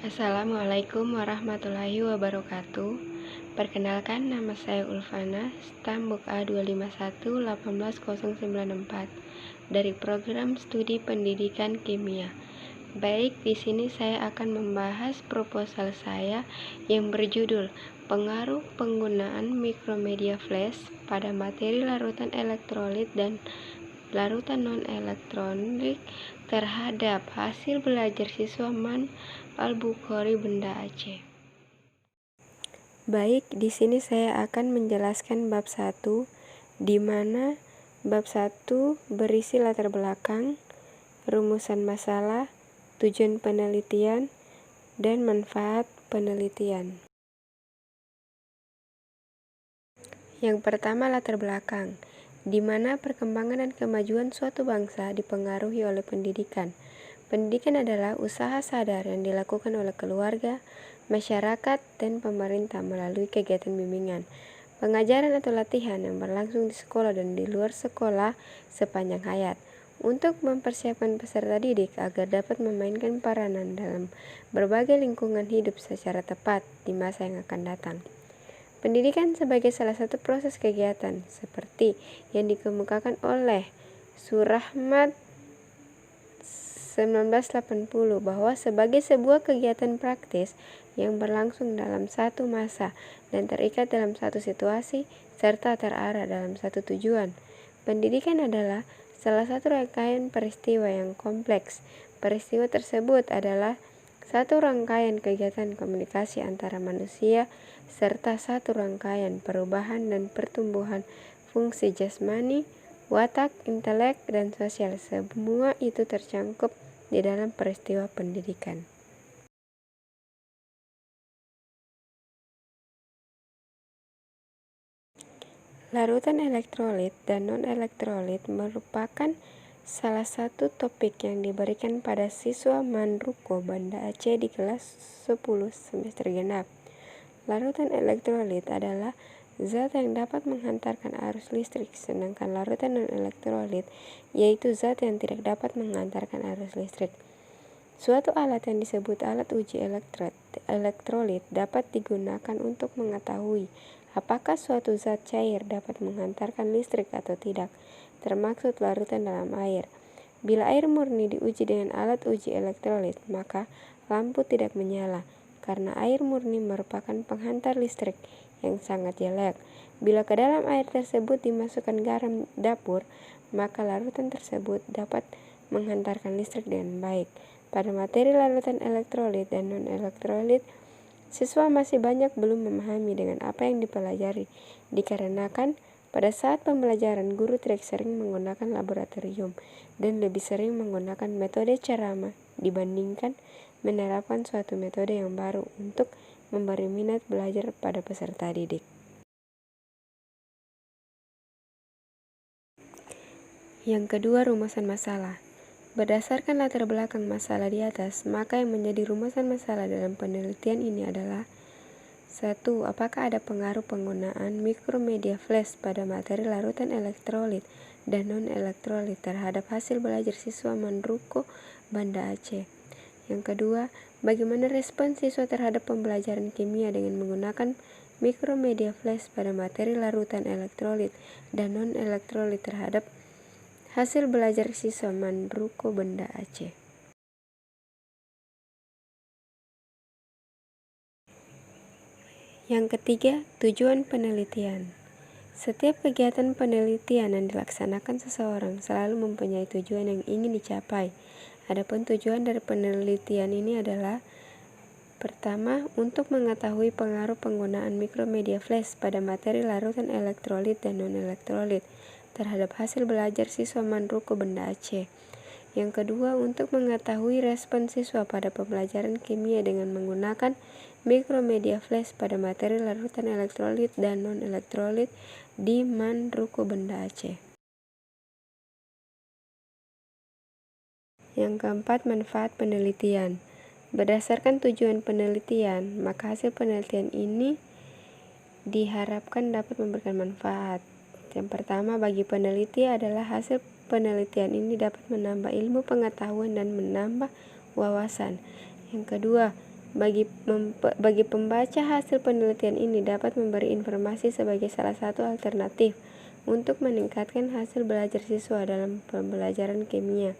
Assalamualaikum warahmatullahi wabarakatuh. Perkenalkan, nama saya Ulfana, stam Buk A 251-18094 dari program studi pendidikan kimia. Baik, di sini saya akan membahas proposal saya yang berjudul Pengaruh Penggunaan Mikromedia Flash pada Materi Larutan Elektrolit dan Larutan Non-elektronik terhadap hasil belajar siswa MAN Al-Bukhari Banda Aceh. Baik, di sini saya akan menjelaskan bab 1, di mana bab 1 berisi latar belakang, rumusan masalah, tujuan penelitian, dan manfaat penelitian. Yang pertama, latar belakang, di mana perkembangan dan kemajuan suatu bangsa dipengaruhi oleh pendidikan. Pendidikan adalah usaha sadar yang dilakukan oleh keluarga, masyarakat, dan pemerintah melalui kegiatan bimbingan, pengajaran atau latihan yang berlangsung di sekolah dan di luar sekolah sepanjang hayat, untuk mempersiapkan peserta didik agar dapat memainkan peranan dalam berbagai lingkungan hidup secara tepat di masa yang akan datang. Pendidikan sebagai salah satu proses kegiatan seperti yang dikemukakan oleh Surahmat 1980 bahwa sebagai sebuah kegiatan praktis yang berlangsung dalam satu masa dan terikat dalam satu situasi serta terarah dalam satu tujuan. Pendidikan adalah salah satu rangkaian peristiwa yang kompleks. Peristiwa tersebut adalah satu rangkaian kegiatan komunikasi antara manusia serta satu rangkaian perubahan dan pertumbuhan fungsi jasmani, watak, intelek, dan sosial. Semua itu tercangkup di dalam peristiwa pendidikan. Larutan elektrolit dan non-elektrolit merupakan salah satu topik yang diberikan pada siswa MAN Ruko Banda Aceh di kelas 10 semester genap. Larutan elektrolit adalah zat yang dapat menghantarkan arus listrik, sedangkan larutan non-elektrolit yaitu zat yang tidak dapat menghantarkan arus listrik. Suatu alat yang disebut alat uji elektrolit dapat digunakan untuk mengetahui apakah suatu zat cair dapat menghantarkan listrik atau tidak, termaksud larutan dalam air. Bila air murni diuji dengan alat uji elektrolit, maka lampu tidak menyala, karena air murni merupakan penghantar listrik yang sangat jelek. Bila ke dalam air tersebut dimasukkan garam dapur, maka larutan tersebut dapat menghantarkan listrik dengan baik. Pada materi larutan elektrolit dan non-elektrolit, siswa masih banyak belum memahami dengan apa yang dipelajari, dikarenakan pada saat pembelajaran guru tidak sering menggunakan laboratorium dan lebih sering menggunakan metode ceramah dibandingkan menerapkan suatu metode yang baru untuk memberi minat belajar pada peserta didik. Yang kedua, rumusan masalah. Berdasarkan latar belakang masalah di atas, maka yang menjadi rumusan masalah dalam penelitian ini adalah 1. Apakah ada pengaruh penggunaan mikromedia flash pada materi larutan elektrolit dan non-elektrolit terhadap hasil belajar siswa MAN Ruko Banda Aceh? Yang kedua, bagaimana respon siswa terhadap pembelajaran kimia dengan menggunakan mikromedia flash pada materi larutan elektrolit dan non-elektrolit terhadap hasil belajar siswa MAN Ruko Banda Aceh? Yang ketiga, tujuan penelitian. Setiap kegiatan penelitian yang dilaksanakan seseorang selalu mempunyai tujuan yang ingin dicapai. Adapun tujuan dari penelitian ini adalah: pertama, untuk mengetahui pengaruh penggunaan mikromedia flash pada materi larutan elektrolit dan non-elektrolit terhadap hasil belajar siswa MAN Ruko Banda Aceh. Yang kedua, untuk mengetahui respon siswa pada pembelajaran kimia dengan menggunakan mikromedia flash pada materi larutan elektrolit dan non-elektrolit di MAN Ruko Banda Aceh. Yang keempat, manfaat penelitian. Berdasarkan tujuan penelitian, maka hasil penelitian ini diharapkan dapat memberikan manfaat. Yang pertama, bagi peneliti adalah hasil penelitian ini dapat menambah ilmu pengetahuan dan menambah wawasan. Yang kedua, Bagi pembaca, hasil penelitian ini dapat memberi informasi sebagai salah satu alternatif untuk meningkatkan hasil belajar siswa dalam pembelajaran kimia.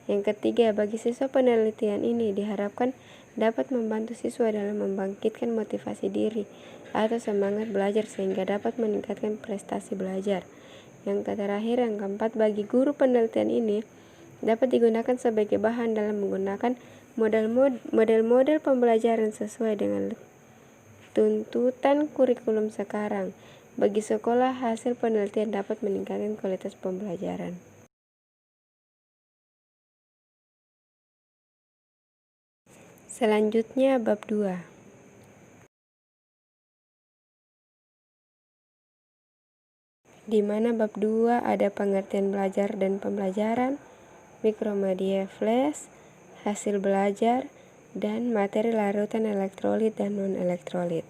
Yang ketiga, bagi siswa, penelitian ini diharapkan dapat membantu siswa dalam membangkitkan motivasi diri atau semangat belajar sehingga dapat meningkatkan prestasi belajar. Yang terakhir, yang keempat, bagi guru, penelitian ini dapat digunakan sebagai bahan dalam menggunakan model-model pembelajaran sesuai dengan tuntutan kurikulum sekarang. Bagi sekolah, hasil penelitian dapat meningkatkan kualitas pembelajaran. Selanjutnya, bab 2. Di mana bab 2 ada pengertian belajar dan pembelajaran, mikromedia flash, hasil belajar, dan materi larutan elektrolit dan non-elektrolit.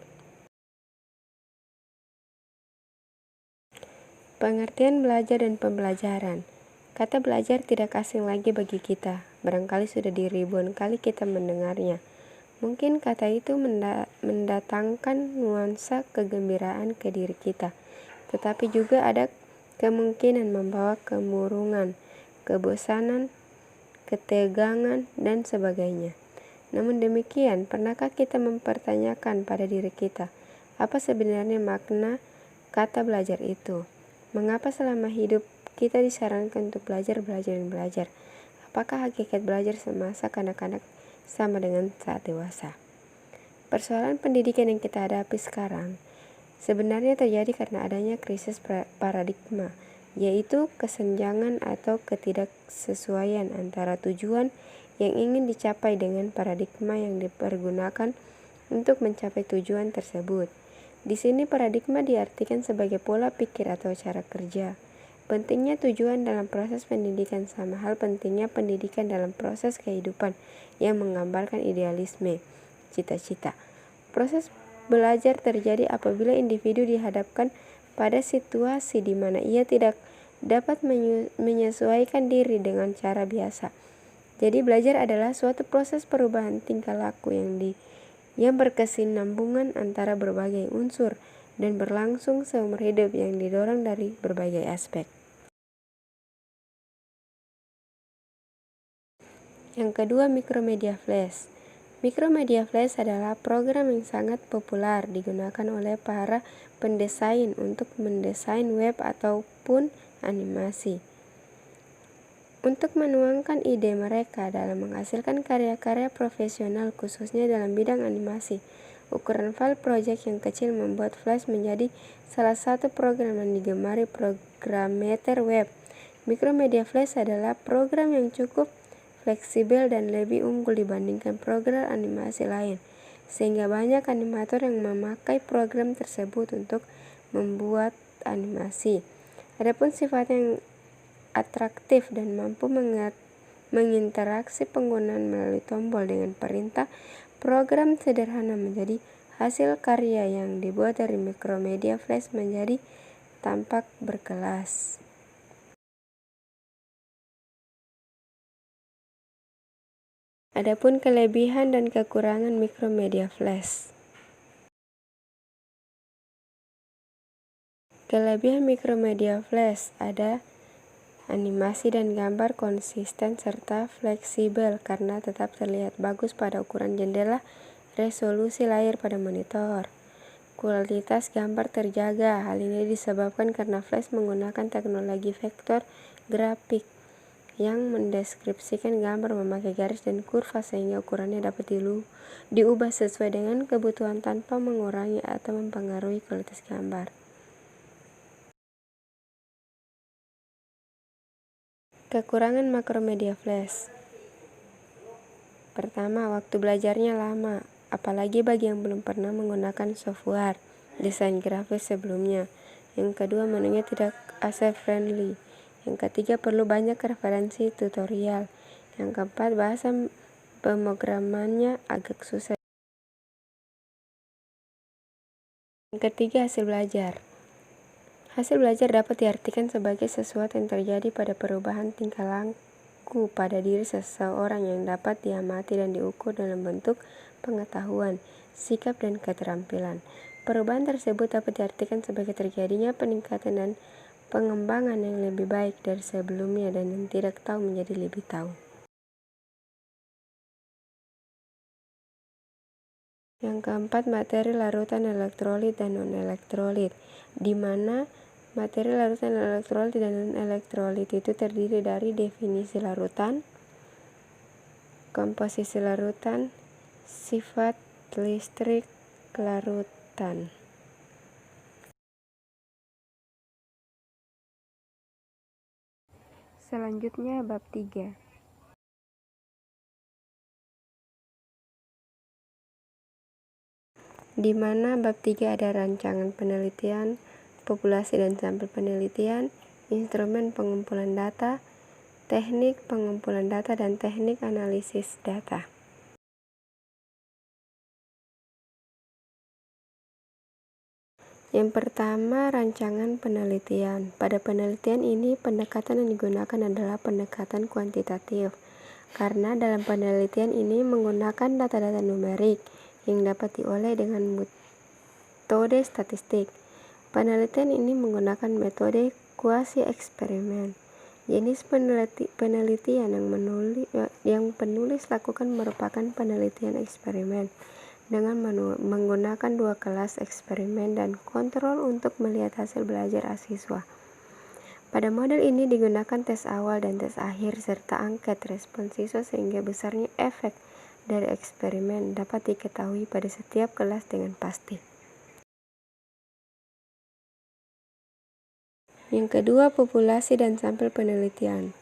Pengertian belajar dan pembelajaran. Kata belajar tidak asing lagi bagi kita. Barangkali sudah ribuan kali kita mendengarnya. Mungkin kata itu mendatangkan nuansa kegembiraan ke diri kita, tetapi juga ada kemungkinan membawa kemurungan, kebosanan, ketegangan, dan sebagainya. Namun demikian, pernahkah kita mempertanyakan pada diri kita, apa sebenarnya makna kata belajar itu? Mengapa selama hidup kita disarankan untuk belajar? Apakah hakikat belajar semasa kanak-kanak sama dengan saat dewasa? Persoalan pendidikan yang kita hadapi sekarang sebenarnya terjadi karena adanya krisis paradigma, yaitu kesenjangan atau ketidaksesuaian antara tujuan yang ingin dicapai dengan paradigma yang dipergunakan untuk mencapai tujuan tersebut. Di sini paradigma diartikan sebagai pola pikir atau cara kerja. Pentingnya tujuan dalam proses pendidikan sama hal pentingnya pendidikan dalam proses kehidupan yang menggambarkan idealisme, cita-cita. Proses belajar terjadi apabila individu dihadapkan pada situasi di mana ia tidak dapat menyesuaikan diri dengan cara biasa. Jadi belajar adalah suatu proses perubahan tingkah laku yang berkesinambungan antara berbagai unsur dan berlangsung seumur hidup yang didorong dari berbagai aspek. Yang kedua, mikromedia flash. Mikromedia flash adalah program yang sangat populer digunakan oleh para pendesain untuk mendesain web ataupun animasi. Untuk menuangkan ide mereka dalam menghasilkan karya-karya profesional khususnya dalam bidang animasi, ukuran file project yang kecil membuat Flash menjadi salah satu program yang digemari programmer web. Mikromedia Flash adalah program yang cukup fleksibel dan lebih unggul dibandingkan program animasi lain, sehingga banyak animator yang memakai program tersebut untuk membuat animasi. Adapun sifat yang atraktif dan mampu menginteraksi penggunaan melalui tombol dengan perintah, program sederhana menjadi hasil karya yang dibuat dari mikromedia flash menjadi tampak berkelas. Adapun kelebihan dan kekurangan mikromedia flash. Kelebihan mikromedia flash ada animasi dan gambar konsisten serta fleksibel karena tetap terlihat bagus pada ukuran jendela resolusi layar pada monitor. Kualitas gambar terjaga. Hal ini disebabkan karena flash menggunakan teknologi vektor grafik yang mendeskripsikan gambar memakai garis dan kurva sehingga ukurannya dapat diubah sesuai dengan kebutuhan tanpa mengurangi atau mempengaruhi kualitas gambar. Kekurangan makromedia flash. Pertama, waktu belajarnya lama, apalagi bagi yang belum pernah menggunakan software desain grafis sebelumnya. Yang kedua, menunya tidak user friendly. Yang ketiga, perlu banyak referensi tutorial. Yang keempat, bahasa pemrogramannya agak susah. Yang ketiga, hasil belajar. Hasil belajar dapat diartikan sebagai sesuatu yang terjadi pada perubahan tingkah laku berlaku pada diri seseorang yang dapat diamati dan diukur dalam bentuk pengetahuan, sikap, dan keterampilan. Perubahan tersebut dapat diartikan sebagai terjadinya peningkatan dan pengembangan yang lebih baik dari sebelumnya dan yang tidak tahu menjadi lebih tahu. Yang keempat, materi larutan elektrolit dan non-elektrolit, di mana materi larutan elektrolit dan non-elektrolit itu terdiri dari definisi larutan, komposisi larutan, sifat listrik larutan. Selanjutnya bab 3. Di mana bab 3 ada rancangan penelitian, populasi dan sampel penelitian, instrumen pengumpulan data, teknik pengumpulan data, dan teknik analisis data. Yang pertama, rancangan penelitian. Pada penelitian ini, pendekatan yang digunakan adalah pendekatan kuantitatif, karena dalam penelitian ini menggunakan data-data numerik yang dapat dioleh dengan metode statistik. Penelitian ini menggunakan metode kuasi eksperimen. Jenis penelitian yang penulis lakukan merupakan penelitian eksperimen dengan menggunakan 2 kelas eksperimen dan kontrol untuk melihat hasil belajar siswa. Pada model ini digunakan tes awal dan tes akhir serta angket respon siswa sehingga besarnya efek dari eksperimen dapat diketahui pada setiap kelas dengan pasti. Yang kedua, populasi dan sampel penelitian,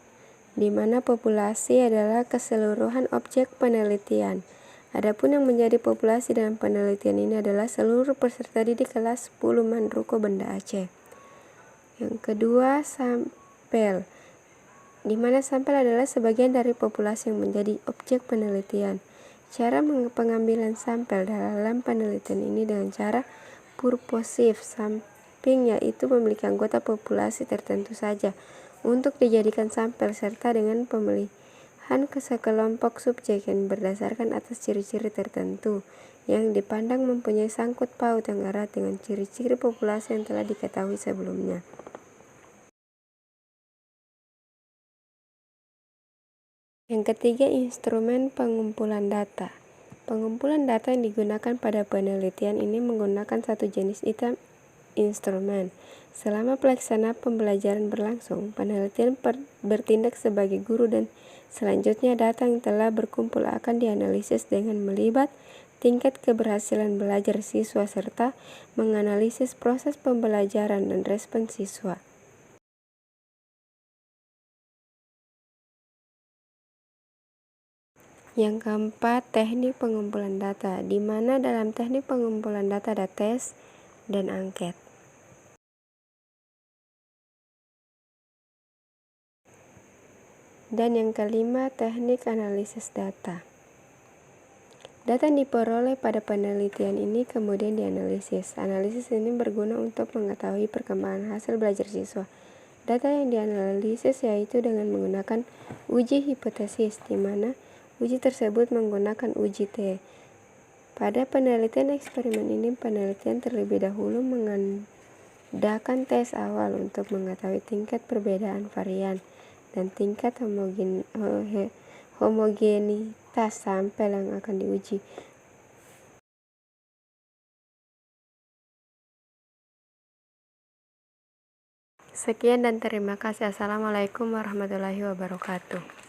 di mana populasi adalah keseluruhan objek penelitian. Adapun yang menjadi populasi dalam penelitian ini adalah seluruh peserta didik kelas 10 Manruko Banda Aceh. Yang kedua, sampel, di mana sampel adalah sebagian dari populasi yang menjadi objek penelitian. Cara pengambilan sampel dalam penelitian ini dengan cara purposif sampling, yaitu memiliki anggota populasi tertentu saja untuk dijadikan sampel serta dengan pemilihan ke sekelompok subjek yang berdasarkan atas ciri-ciri tertentu yang dipandang mempunyai sangkut paut yang erat dengan ciri-ciri populasi yang telah diketahui sebelumnya. Yang ketiga, instrumen pengumpulan data. Pengumpulan data yang digunakan pada penelitian ini menggunakan satu jenis instrumen. Selama pelaksanaan pembelajaran berlangsung, penelitian bertindak sebagai guru dan selanjutnya data yang telah berkumpul akan dianalisis dengan melibat tingkat keberhasilan belajar siswa serta menganalisis proses pembelajaran dan respon siswa. Yang keempat, teknik pengumpulan data, di mana dalam teknik pengumpulan data ada tes dan angket. Dan yang kelima, teknik analisis data. Data yang diperoleh pada penelitian ini kemudian dianalisis. Analisis ini berguna untuk mengetahui perkembangan hasil belajar siswa. Data yang dianalisis yaitu dengan menggunakan uji hipotesis, di mana uji tersebut menggunakan uji T. Pada penelitian eksperimen ini, penelitian terlebih dahulu mengadakan tes awal untuk mengetahui tingkat perbedaan varian dan tingkat homogenitas sampel yang akan diuji. Sekian dan terima kasih. Assalamualaikum warahmatullahi wabarakatuh.